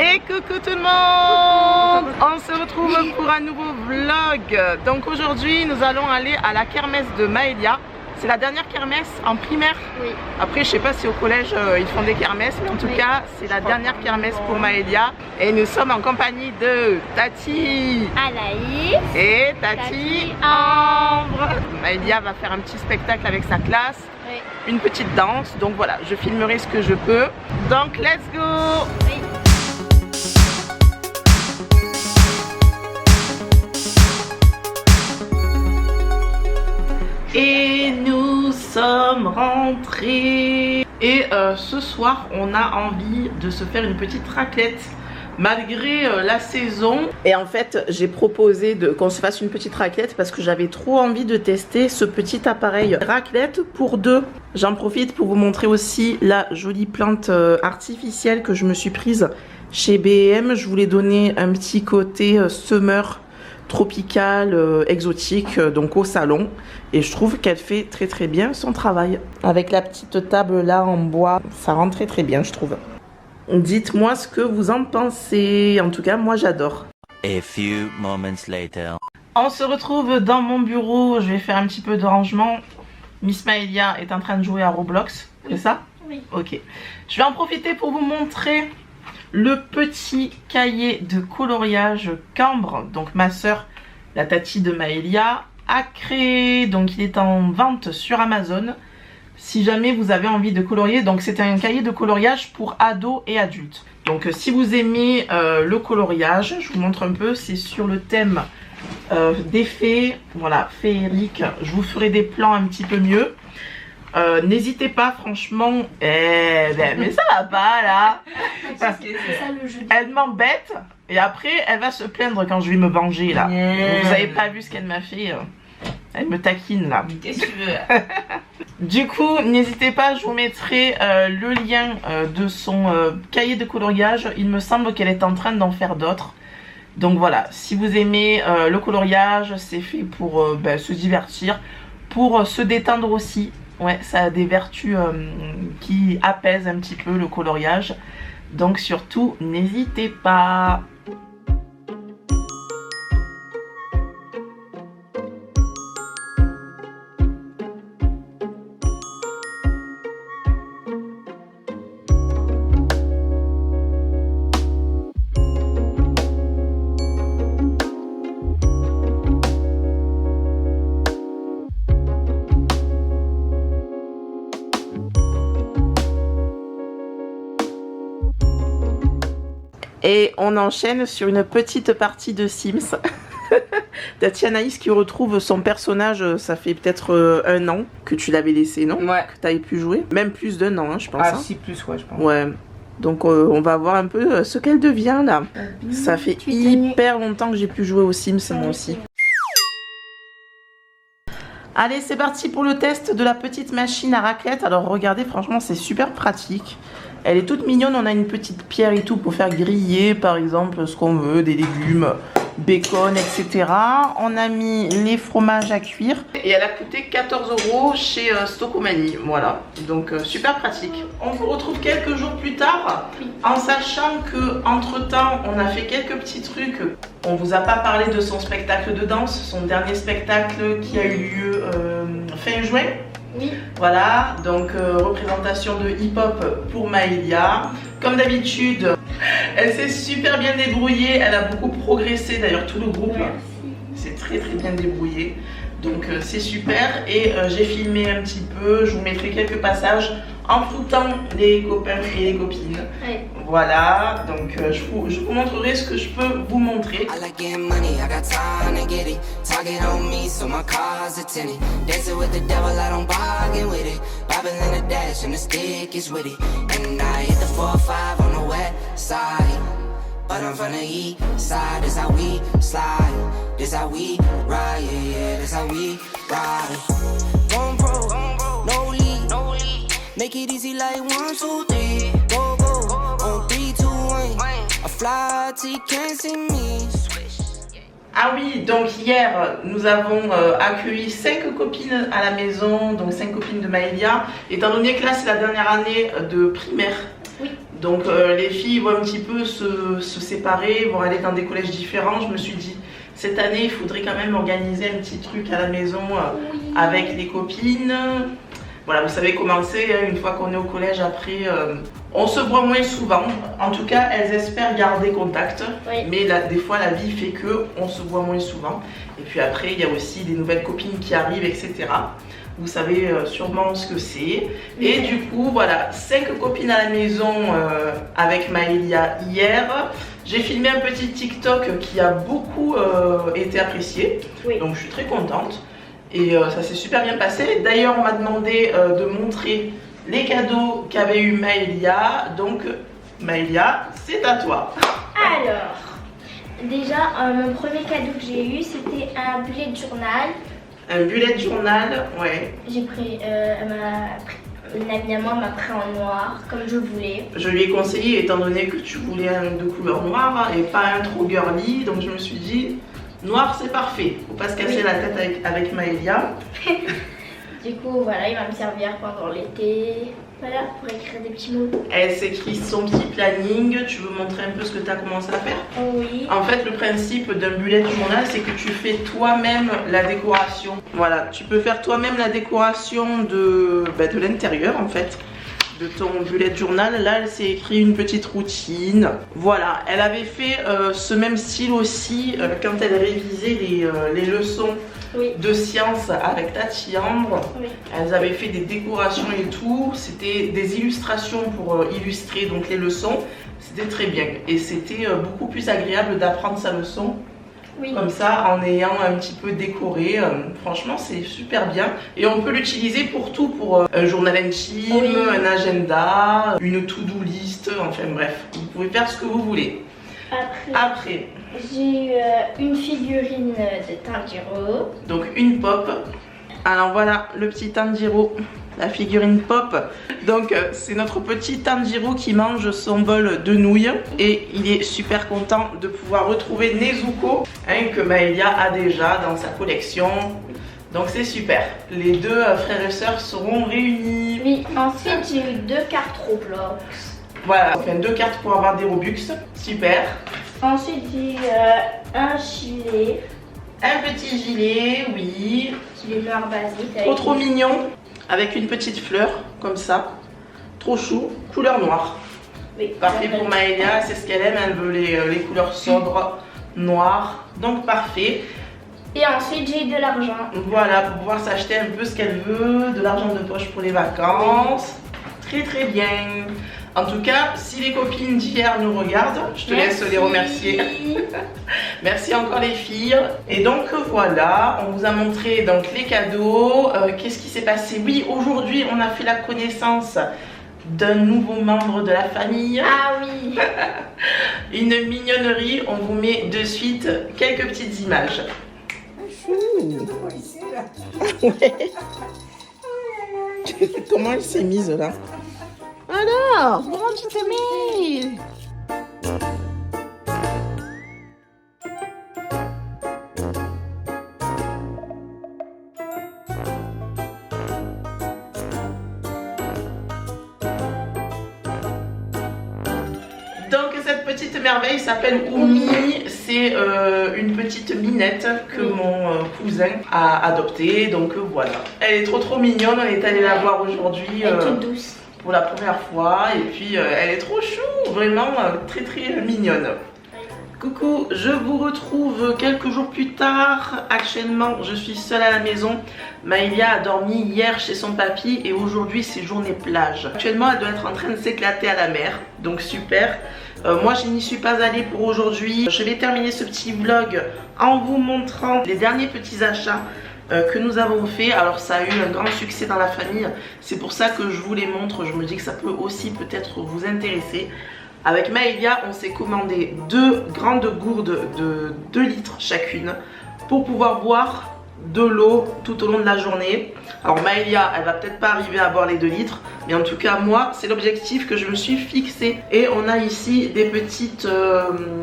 Et coucou tout le monde, on se retrouve pour un nouveau vlog. Donc aujourd'hui nous allons aller à la kermesse de Maëlia. C'est la dernière kermesse en primaire. Oui. Après je sais pas si au collège ils font des kermesses, mais en tout cas c'est la dernière kermesse pour Maëlia. Et nous sommes en compagnie de Tati Anaïs et Tati Ambre. Maëlia va faire un petit spectacle avec sa classe. Oui. Une petite danse, donc voilà, je filmerai ce que je peux. Donc let's go. Oui. Et nous sommes rentrés. Et ce soir on a envie de se faire une petite raclette malgré la saison. Et en fait j'ai proposé qu'on se fasse une petite raclette parce que j'avais trop envie de tester ce petit appareil raclette pour deux. J'en profite pour vous montrer aussi la jolie plante artificielle que je me suis prise chez B&M. Je voulais donner un petit côté summer tropical, exotique, donc au salon, et je trouve qu'elle fait très bien son travail. Avec la petite table là en bois, ça rend très bien, je trouve. Dites-moi ce que vous en pensez. En tout cas moi j'adore. A few moments later. On se retrouve dans mon bureau. Je vais faire un petit peu de rangement. Miss Maëlia est en train de jouer à Roblox, c'est ça? Oui. Ok. Je vais en profiter pour vous montrer le petit cahier de coloriage qu'Ambre, donc ma soeur, la Tati de Maëlia, a créé. Donc il est en vente sur Amazon. Si jamais vous avez envie de colorier, donc c'est un cahier de coloriage pour ados et adultes. Donc si vous aimez le coloriage, je vous montre un peu, c'est sur le thème des fées, voilà, féerique. Je vous ferai des plans un petit peu mieux. N'hésitez pas, franchement. Mais ça va pas là. C'est ça le jeu. Elle m'embête et après elle va se plaindre quand je vais me venger là. Vous avez pas vu ce qu'elle m'a fait. Elle me taquine là. Qu'est-ce que tu veux? Du coup, n'hésitez pas, je vous mettrai le lien de son cahier de coloriage. Il me semble qu'elle est en train d'en faire d'autres. Donc voilà, si vous aimez le coloriage, c'est fait pour se divertir, pour se détendre aussi. Ouais, ça a des vertus qui apaisent un petit peu le coloriage. Donc surtout, n'hésitez pas. Et on enchaîne sur une petite partie de Sims. Tati Anaïs qui retrouve son personnage, ça fait peut-être un an que tu l'avais laissé, non? Ouais. Que tu avais pu jouer. Même plus d'un an, hein, je pense. Ah, hein. si, plus, ouais, je pense. Ouais. Donc on va voir un peu ce qu'elle devient là. Ça fait hyper longtemps que j'ai pu jouer aux Sims, moi aussi. Allez, c'est parti pour le test de la petite machine à raclette. Alors regardez, franchement c'est super pratique. Elle est toute mignonne, on a une petite pierre et tout pour faire griller par exemple ce qu'on veut, des légumes, bacon, etc. On a mis les fromages à cuire. Et elle a coûté 14 € chez Stocomanie, voilà. Donc super pratique. On vous retrouve quelques jours plus tard, en sachant que entre temps on a fait quelques petits trucs. On vous a pas parlé de son spectacle de danse, son dernier spectacle qui a eu lieu fin juin. Oui. Voilà, donc représentation de hip-hop pour Maëlia. Comme d'habitude, elle s'est super bien débrouillée, elle a beaucoup progressé, d'ailleurs tout le groupe s'est très bien débrouillé. Donc c'est super et j'ai filmé un petit peu, je vous mettrai quelques passages en foutant les copains et les copines. Oui. Voilà, donc je vous montrerai ce que je peux vous montrer. But I'm from the east side, this how we slide, this how we ride, yeah, this how we ride. One pro, no lead, make it easy like 1, 2, 3, go, on 3, 2, 1, I fly till you can't see me. Ah oui, donc hier nous avons accueilli 5 copines à la maison, donc 5 copines de Maëlia, étant donné que là c'est la dernière année de primaire. Oui. Donc les filles vont un petit peu se séparer, vont aller dans des collèges différents. Je me suis dit, cette année, il faudrait quand même organiser un petit truc à la maison avec les copines. Voilà, vous savez comment c'est, hein, une fois qu'on est au collège, après, on se voit moins souvent. En tout cas, elles espèrent garder contact. Oui. Mais des fois, la vie fait qu'on se voit moins souvent. Et puis après, il y a aussi des nouvelles copines qui arrivent, etc. Vous savez sûrement ce que c'est. Et du coup, voilà, 5 copines à la maison avec Maëlia hier. J'ai filmé un petit TikTok qui a beaucoup été apprécié. Oui. Donc je suis très contente. Et ça s'est super bien passé. D'ailleurs, on m'a demandé de montrer les cadeaux qu'avait eu Maëlia. Donc Maëlia, c'est à toi. Alors, déjà, mon premier cadeau que j'ai eu, c'était un bullet journal. Un bullet journal, ouais. J'ai pris, une amie à moi m'a pris en noir, comme je voulais. Je lui ai conseillé, étant donné que tu voulais un de couleur noire et pas un trop girly, donc je me suis dit, noir c'est parfait. Faut pas se casser la tête avec Maëlia. Du coup, voilà, il va me servir pendant l'été. Voilà, pour écrire des petits mots. Elle s'écrit son petit planning. Tu veux montrer un peu ce que tu as commencé à faire? Oui. En fait, le principe d'un bullet journal, c'est que tu fais toi-même la décoration. Voilà, tu peux faire toi-même la décoration de l'intérieur en fait, de ton bullet journal. Là, elle s'est écrit une petite routine. Voilà, elle avait fait ce même style aussi quand elle révisait les leçons. Oui. De sciences avec Tati Ambre. Oui. Elles avaient fait des décorations et tout. C'était des illustrations pour illustrer donc les leçons. C'était très bien et c'était beaucoup plus agréable d'apprendre sa leçon. Oui. Comme ça, en ayant un petit peu décoré. Franchement, c'est super bien. Et on peut l'utiliser pour tout, pour un journal intime, Oui. un agenda, une to-do list. Enfin bref, vous pouvez faire ce que vous voulez. Après, j'ai eu une figurine de Tanjiro. donc une pop. Alors voilà le petit Tanjiro, la figurine pop. Donc c'est notre petit Tanjiro qui mange son bol de nouilles. Et il est super content de pouvoir retrouver Nezuko, hein, que Maëlia a déjà dans sa collection. Donc c'est super. Les deux frères et sœurs seront réunis. Oui, ensuite j'ai eu 2 cartes Roblox. Voilà, enfin 2 cartes pour avoir des Robux. Super. Ensuite j'ai eu un gilet. Un petit gilet, oui. Gilet noir basique. Trop mignon. Avec une petite fleur, comme ça. Trop chou. Couleur noire. Oui, Parfait pour Maëlia, c'est ce qu'elle aime. Elle veut les couleurs sobres, noires. Donc parfait. Et ensuite j'ai eu de l'argent. Voilà, pour pouvoir s'acheter un peu ce qu'elle veut. De l'argent de poche pour les vacances. Très très bien. En tout cas, si les copines d'hier nous regardent, je te laisse les remercier. Merci encore les filles. Et donc voilà, on vous a montré donc les cadeaux. Qu'est-ce qui s'est passé? Oui, aujourd'hui on a fait la connaissance d'un nouveau membre de la famille. Ah oui. Une mignonnerie, on vous met de suite quelques petites images. Ouais. Comment elle s'est mise là? Alors, comment tu t'es mis? Donc cette petite merveille s'appelle Oumi. C'est une petite minette que mon cousin a adoptée. Donc voilà, elle est trop mignonne. On est allé la voir aujourd'hui. Elle est toute douce. Pour la première fois et puis elle est trop chou, vraiment très mignonne. Coucou, je vous retrouve quelques jours plus tard. Actuellement je suis seule à la maison. Maëlia a dormi hier chez son papy et aujourd'hui c'est journée plage. Actuellement elle doit être en train de s'éclater à la mer, donc super. Moi je n'y suis pas allée pour aujourd'hui. Je vais terminer ce petit vlog en vous montrant les derniers petits achats que nous avons fait. Alors ça a eu un grand succès dans la famille, c'est pour ça que je vous les montre. Je me dis que ça peut aussi peut-être vous intéresser. Avec Maëlia on s'est commandé 2 grandes gourdes de 2 litres chacune pour pouvoir boire de l'eau tout au long de la journée. Alors Maëlia elle va peut-être pas arriver à boire les 2 litres, mais en tout cas moi c'est l'objectif que je me suis fixé. Et on a ici des petites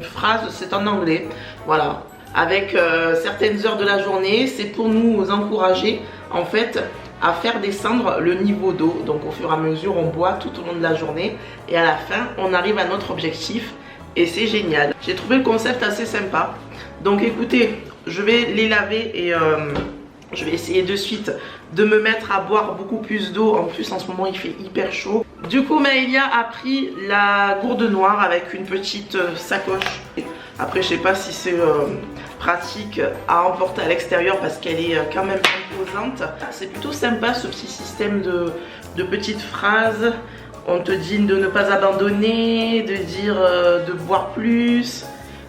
phrases, c'est en anglais, voilà, avec certaines heures de la journée. C'est pour nous encourager en fait à faire descendre le niveau d'eau. Donc au fur et à mesure on boit tout au long de la journée et à la fin on arrive à notre objectif et c'est génial. J'ai trouvé le concept assez sympa. Donc écoutez, je vais les laver et je vais essayer de suite de me mettre à boire beaucoup plus d'eau. En plus en ce moment il fait hyper chaud. Du coup Maëlia a pris la gourde noire avec une petite sacoche. Après je sais pas si c'est pratique à emporter à l'extérieur parce qu'elle est quand même imposante. C'est plutôt sympa ce petit système de petites phrases. On te dit de ne pas abandonner, de dire de boire plus.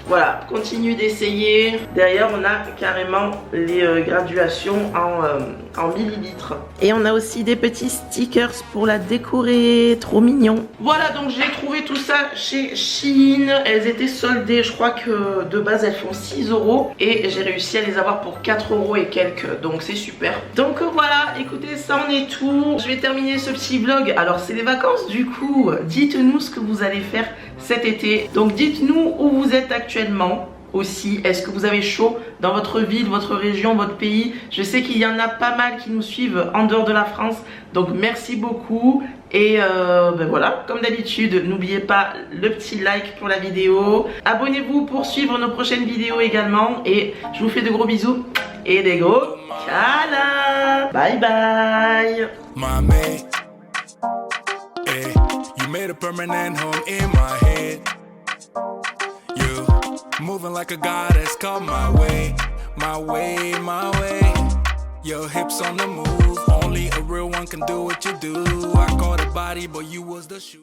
Voilà, continue d'essayer. Derrière, on a carrément les graduations en millilitres. Et on a aussi des petits stickers pour la décorer. Trop mignon. Voilà, donc j'ai trouvé tout ça chez Shein. Elles étaient soldées. Je crois que de base, elles font 6 €. Et j'ai réussi à les avoir pour 4 € et quelques. Donc c'est super. Donc voilà, écoutez, ça en est tout. Je vais terminer ce petit vlog. Alors, c'est les vacances du coup. Dites-nous ce que vous allez faire cet été. Donc dites-nous où vous êtes actuellement aussi. Est-ce que vous avez chaud dans votre ville, votre région, votre pays? Je sais qu'il y en a pas mal qui nous suivent en dehors de la France. Donc merci beaucoup. Et ben voilà, comme d'habitude, n'oubliez pas le petit like pour la vidéo. Abonnez-vous pour suivre nos prochaines vidéos également. Et je vous fais de gros bisous et des gros câlins. Bye bye. Made a permanent home in my head. You moving like a goddess, come my way, my way, my way. Your hips on the move, only a real one can do what you do. I caught a body, but you was the shoe.